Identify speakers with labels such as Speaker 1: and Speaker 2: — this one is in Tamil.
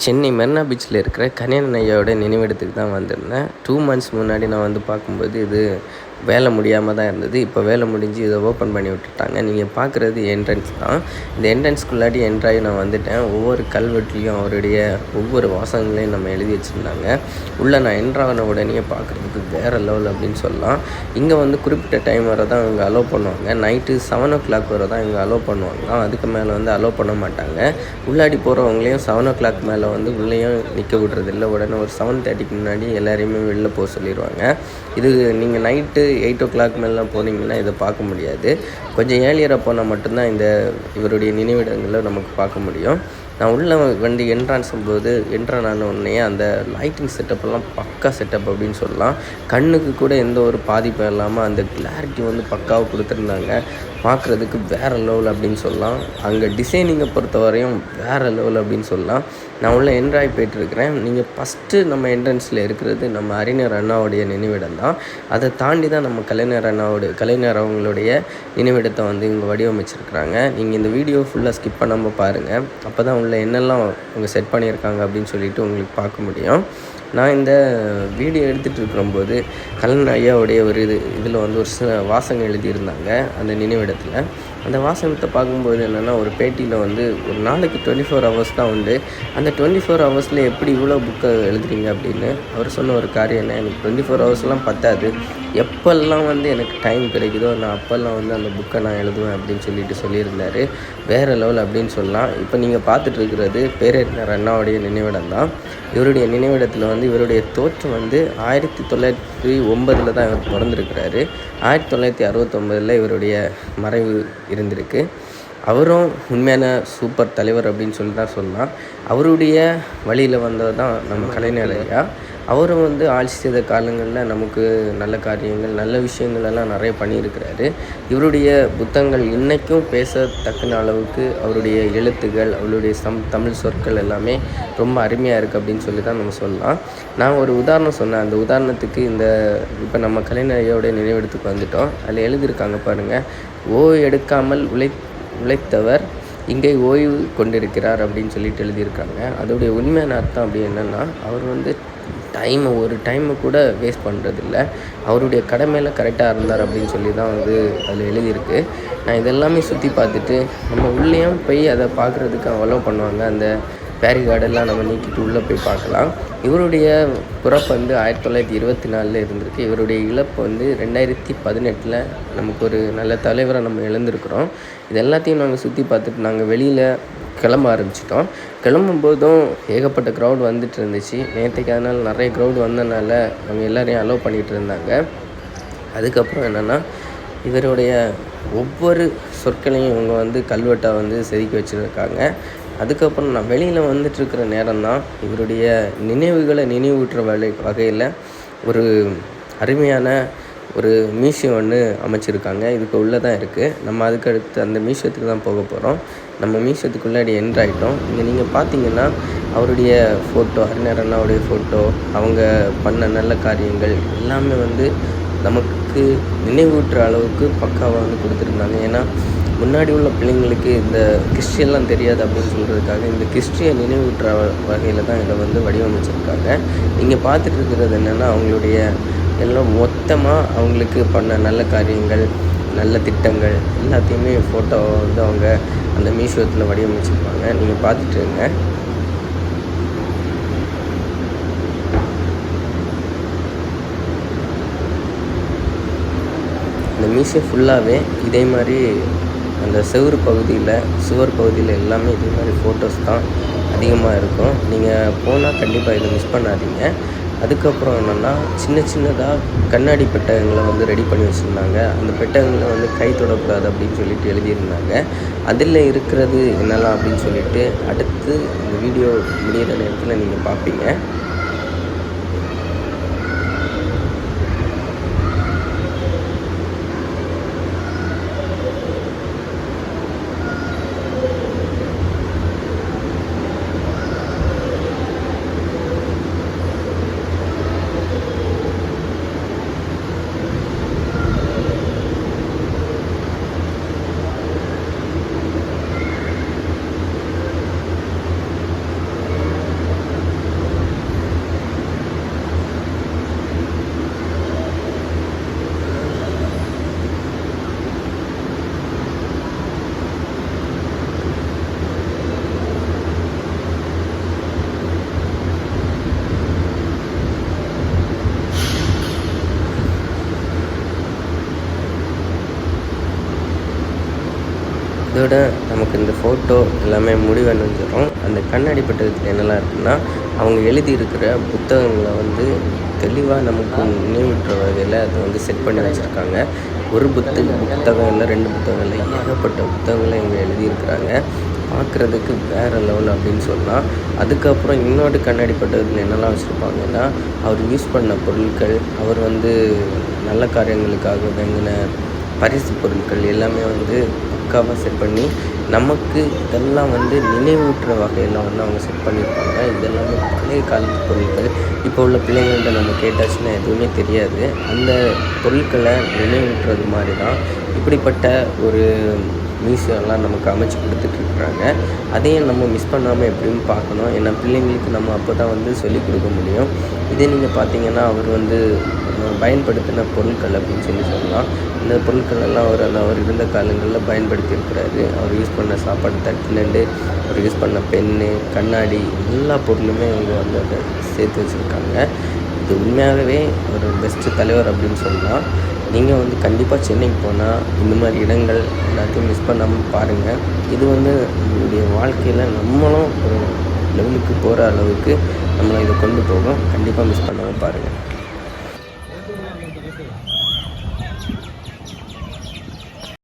Speaker 1: சென்னை மெரினா பீச்சில் இருக்கிற கணியன் ஐயாவோட நினைவிடத்துக்கு தான் வந்திருந்தேன். 2 மந்த்ஸ் முன்னாடி நான் வந்து பார்க்கும்போது இது வேலை முடியாமல் தான் இருந்தது. இப்போ வேலை முடிஞ்சு இதை ஓப்பன் பண்ணி விட்டுட்டாங்க. நீங்கள் பார்க்குறது என்ட்ரன்ஸ் தான். இந்த என்ட்ரன்ஸ்குள்ளாடி என்ட்ராகி நான் வந்துட்டேன். ஒவ்வொரு கல்வெட்டுலேயும் அவருடைய ஒவ்வொரு வாசகங்களையும் நம்ம எழுதி வச்சுருந்தாங்க. உள்ளே நான் என்ட்ரான உடனே பார்க்குறதுக்கு வேறு லெவல் அப்படின்னு சொல்லலாம். இங்கே வந்து குறிப்பிட்ட டைம் வரை தான் இவங்க அலோவ் பண்ணுவாங்க. நைட்டு 7 o'clock வரை தான் இவங்க அலோவ் பண்ணுவாங்க. அதுக்கு மேலே வந்து அலோவ் பண்ண மாட்டாங்க. உள்ளாடி போகிறவங்களையும் 7 o'clock மேலே வந்து உள்ளேயும் நிற்க விட்றதில்ல. உடனே ஒரு 7:30க்கு முன்னாடி எல்லாரையுமே வெளில போக சொல்லிடுவாங்க. இது நீங்கள் நைட்டு 8 o'clock மேலாம் போனீங்கன்னா இதை பார்க்க முடியாது. கொஞ்சம் ஏர்லியராக போனால் மட்டும்தான் இவருடைய நினைவிடங்களை நமக்கு பார்க்க முடியும். நான் உள்ளே வந்து என்ட்ரான்ஸும்போது ஆன உடனே அந்த லைட்டிங் செட்டப்பெல்லாம் பக்கா செட்டப் அப்படின்னு சொல்லலாம். கண்ணுக்கு கூட எந்த ஒரு பாதிப்பும் இல்லாமல் அந்த கிளாரிட்டி வந்து பக்காவாக கொடுத்துருந்தாங்க. பார்க்குறதுக்கு வேறு லெவல் அப்படின்னு சொல்லலாம். அங்கே டிசைனிங்கை பொறுத்தவரையும் வேறு லெவல் அப்படின்னு சொல்லலாம். நான் உள்ளே என்ட்ராய் போய்ட்டுருக்கிறேன். நீங்கள் ஃபஸ்ட்டு நம்ம என்ட்ரன்ஸில் இருக்கிறது நம்ம அறிஞர் அண்ணாவுடைய நினைவிடம் தான். அதை தாண்டி தான் நம்ம கலைஞர் அவங்களுடைய நினைவிடத்தை வந்து இவங்க வடிவமைச்சிருக்கிறாங்க. நீங்கள் இந்த வீடியோ ஃபுல்லாக ஸ்கிப் பண்ணாமல் பாருங்கள். அப்போ தான் உள்ள என்னெல்லாம் அவங்க செட் பண்ணியிருக்காங்க அப்படின்னு சொல்லிட்டு உங்களுக்கு பார்க்க முடியும். நான் இந்த வீடியோ எடுத்துகிட்டு இருக்கும்போது கலைஞர் ஐயாவுடைய ஒரு இதில் வந்து ஒரு வாசகம் எழுதியிருந்தாங்க அந்த நினைவிடத்தில். அந்த வாசகத்தை பார்க்கும்போது என்னென்னா, ஒரு பேட்டியில் வந்து ஒரு நாளைக்கு 24 hours தான் உண்டு. அந்த 24 hours எப்படி இவ்வளோ புக்கை எழுதுறீங்க அப்படின்னு அவர் சொன்ன ஒரு காரியம் என்ன, எனக்கு 24 hours பத்தாது, எப்போல்லாம் வந்து எனக்கு டைம் கிடைக்குதோ நான் அப்போல்லாம் வந்து அந்த புக்கை நான் எழுதுவேன் அப்படின்னு சொல்லியிருந்தார். வேறு லெவல் அப்படின்னு சொல்லலாம். இப்போ நீங்கள் பார்த்துட்ருக்கிறது பேரறிஞர் அண்ணாவுடைய நினைவிடம் தான். இவருடைய நினைவிடத்தில் வந்து இவருடைய தோற்றம் வந்து 1909 தான் இவர் பிறந்திருக்கிறாரு. 1969 இவருடைய மறைவு இருந்திருக்கு. அவரும் உண்மையான சூப்பர் தலைவர் அப்படின்னு சொல்லி தான் சொல்லலாம். அவருடைய வழியில் வந்தது தான் நம்ம கலைஞர் ஐயா. அவரும் வந்து ஆட்சி செய்த காலங்களில் நமக்கு நல்ல காரியங்கள், நல்ல விஷயங்கள் எல்லாம் நிறைய பண்ணியிருக்கிறாரு. இவருடைய புத்தகங்கள் இன்றைக்கும் பேசத்தக்க அளவுக்கு அவருடைய எழுத்துக்கள், அவருடைய தமிழ் சொற்கள் எல்லாமே ரொம்ப அருமையாக இருக்குது அப்படின்னு சொல்லி தான் நம்ம சொல்லலாம். நான் ஒரு உதாரணம் சொன்னேன். அந்த உதாரணத்துக்கு இப்போ நம்ம கலைஞர் ஐயாவுடைய நினைவிடத்துக்கு வந்துட்டோம். அதில் எழுதியிருக்காங்க பாருங்கள், ஓய்வு எடுக்காமல் உழைத்தவர் இங்கே ஓய்வு கொண்டிருக்கிறார் அப்படின்னு சொல்லிட்டு எழுதியிருக்காங்க. அதோடைய உண்மையான அர்த்தம் அப்படி என்னென்னா, அவர் வந்து ஒரு டைமை கூட வேஸ்ட் பண்ணுறதில்ல. அவருடைய கடமையில் கரெக்டாக இருந்தார் அப்படின்னு சொல்லி தான் வந்து அதில் எழுதியிருக்கு. நான் இதெல்லாமே சுற்றி பார்த்துட்டு நம்ம உள்ளேயும் போய் அதை பார்க்குறதுக்கு அலோவ் பண்ணுவாங்க. அந்த பேரிகார்டெல்லாம் நம்ம நீக்கிட்டு உள்ளே போய் பார்க்கலாம். இவருடைய பிறப்பு வந்து 1924 இருந்திருக்கு. இவருடைய இழப்பு வந்து 2018 நமக்கு ஒரு நல்ல தலைவரை நம்ம இழந்திருக்கிறோம். இது எல்லாத்தையும் நாங்கள் சுற்றி பார்த்துட்டு நாங்கள் வெளியில் கிளம்ப ஆரம்பிச்சிட்டோம். கிளம்பும்போதும் ஏகப்பட்ட க்ரௌட் வந்துட்டு இருந்துச்சு. நேற்றுக்கு அதனால் நிறைய க்ரௌட் வந்தனால அவங்க எல்லோரையும் அலோவ் பண்ணிகிட்டு இருந்தாங்க. அதுக்கப்புறம் என்னென்னா, இவருடைய ஒவ்வொரு சொற்களையும் இவங்க வந்து கல்வெட்டாக வந்து செதுக்கி வச்சுருக்காங்க. அதுக்கப்புறம் நான் வெளியில் வந்துட்டுருக்கிற நேரம் தான் இவருடைய நினைவுகளை நினைவூட்டுற வகையில் ஒரு அருமையான ஒரு மியூசியம் ஒன்று அமைச்சிருக்காங்க. இதுக்கு உள்ளே தான் இருக்குது. நம்ம அதுக்கடுத்து அந்த மியூசியத்துக்கு தான் போக போகிறோம். நம்ம மியூசியத்துக்குள்ளாடி என்ட்ராயிட்டோம். இங்கே நீங்கள் பார்த்தீங்கன்னா அவருடைய ஃபோட்டோ, அறிஞர் அண்ணாவுடைய ஃபோட்டோ, அவங்க பண்ண நல்ல காரியங்கள் எல்லாமே வந்து நமக்கு நினைவூட்டுற அளவுக்கு பக்காவாக வந்து கொடுத்துருந்தாங்க. ஏன்னா முன்னாடி உள்ள பிள்ளைங்களுக்கு இந்த ஹிஸ்ட்ரியெல்லாம் தெரியாது அப்படின்னு சொல்கிறதுக்காக இந்த ஹிஸ்ட்ரியை நினைவூட்டுற வகையில் தான் இதை வந்து வடிவமைச்சிருக்காங்க. நீங்கள் பார்த்துட்டு இருக்கிறது என்னென்னா, அவங்களுடைய எல்லாம் மொத்தமாக அவங்களுக்கு பண்ண நல்ல காரியங்கள், நல்ல திட்டங்கள் எல்லாத்தையுமே ஃபோட்டோவை வந்து அவங்க அந்த மியூசியத்தில் வடிவமைச்சிருப்பாங்க. நீங்கள் பார்த்துட்டுருங்க. இந்த மியூசியம் ஃபுல்லாகவே இதே மாதிரி அந்த சுவர் பகுதியில் எல்லாமே இதே மாதிரி ஃபோட்டோஸ் தான் அதிகமாக இருக்கும். நீங்கள் போனால் கண்டிப்பாக இதை மிஸ் பண்ணாதீங்க. அதுக்கப்புறம் என்னென்னா, சின்னதாக கண்ணாடி பெட்டகங்களை வந்து ரெடி பண்ணி வச்சுருந்தாங்க. அந்த பெட்டகங்களை வந்து கை தொடக்கூடாது அப்படின்னு சொல்லிட்டு எழுதியிருந்தாங்க. அதில் இருக்கிறது என்னெல்லாம் அப்படின்னு சொல்லிட்டு அடுத்து இந்த வீடியோ முடிகிற நேரத்தில் நீங்கள் பார்ப்பீங்க. அதோட நமக்கு இந்த ஃபோட்டோ எல்லாமே முடிவடைஞ்சிடும். அந்த கண்ணாடி பெட்டகத்தில் என்னெல்லாம் இருக்குன்னா, அவங்க எழுதியிருக்கிற புத்தகங்களை வந்து தெளிவாக நமக்கு நினைவூட்டுற வகையில் அதை வந்து செட் பண்ணி வச்சுருக்காங்க. ஒரு புத்தகம் இல்லை, 2 புத்தகம் இல்லை, ஏகப்பட்ட புத்தகங்களை இவங்க எழுதியிருக்கிறாங்க. பார்க்குறதுக்கு வேறு லெவல் அப்படின்னு சொல்லலாம். அதுக்கப்புறம் இன்னொரு கண்ணாடி பெட்டகத்தில் என்னெல்லாம் வச்சுருப்பாங்கன்னா, அவர் யூஸ் பண்ண பொருட்கள், அவர் வந்து நல்ல காரியங்களுக்காக வாங்கின பரிசு பொருட்கள் எல்லாமே வந்து பக்காவாக செட் பண்ணி நமக்கு இதெல்லாம் வந்து நினைவூட்டுற வகையில் வந்து அவங்க செட் பண்ணியிருப்பாங்க. இதெல்லாமே பழைய காலத்து பொருட்கள். இப்போ உள்ள பிள்ளைங்கள்ட்ட நம்ம கேட்டாச்சுன்னா எதுவுமே தெரியாது. அந்த பொருட்களை நினைவூட்டுறது மாதிரி தான் இப்படிப்பட்ட ஒரு மியூசியம்லாம் நமக்கு அமைச்சு கொடுத்துட்ருக்குறாங்க. அதையும் நம்ம மிஸ் பண்ணாமல் எப்படின்னு பார்க்கணும். ஏன்னா பிள்ளைங்களுக்கு நம்ம அப்போ தான் வந்து சொல்லிக் கொடுக்க முடியும். இதே நீங்கள் பார்த்தீங்கன்னா, அவர் வந்து பயன்படுத்தின பொருட்கள் அப்படின்னு சொல்லலாம். இந்த பொருட்கள் எல்லாம் அவர் இருந்த காலங்களில் பயன்படுத்தியிருக்கிறாரு. அவர் யூஸ் பண்ண சாப்பாடு தட்டுலேருந்து அவர் யூஸ் பண்ண பென்னு, கண்ணாடி எல்லா பொருளுமே இவங்க வந்து அதை சேர்த்து வச்சுருக்காங்க. இது உண்மையாகவே ஒரு பெஸ்ட்டு தலைவர் அப்படின்னு சொல்லலாம். நீங்கள் வந்து கண்டிப்பாக சென்னைக்கு போனால் இந்த மாதிரி இடங்கள் எல்லாத்தையும் மிஸ் பண்ணாமல் பாருங்கள். இது வந்து நம்மளுடைய வாழ்க்கையில் நம்மளும் ஒரு லெவலுக்கு போகிற அளவுக்கு நம்மளை இதை கொண்டு போகும். கண்டிப்பாக மிஸ் பண்ணாமல் பாருங்கள்.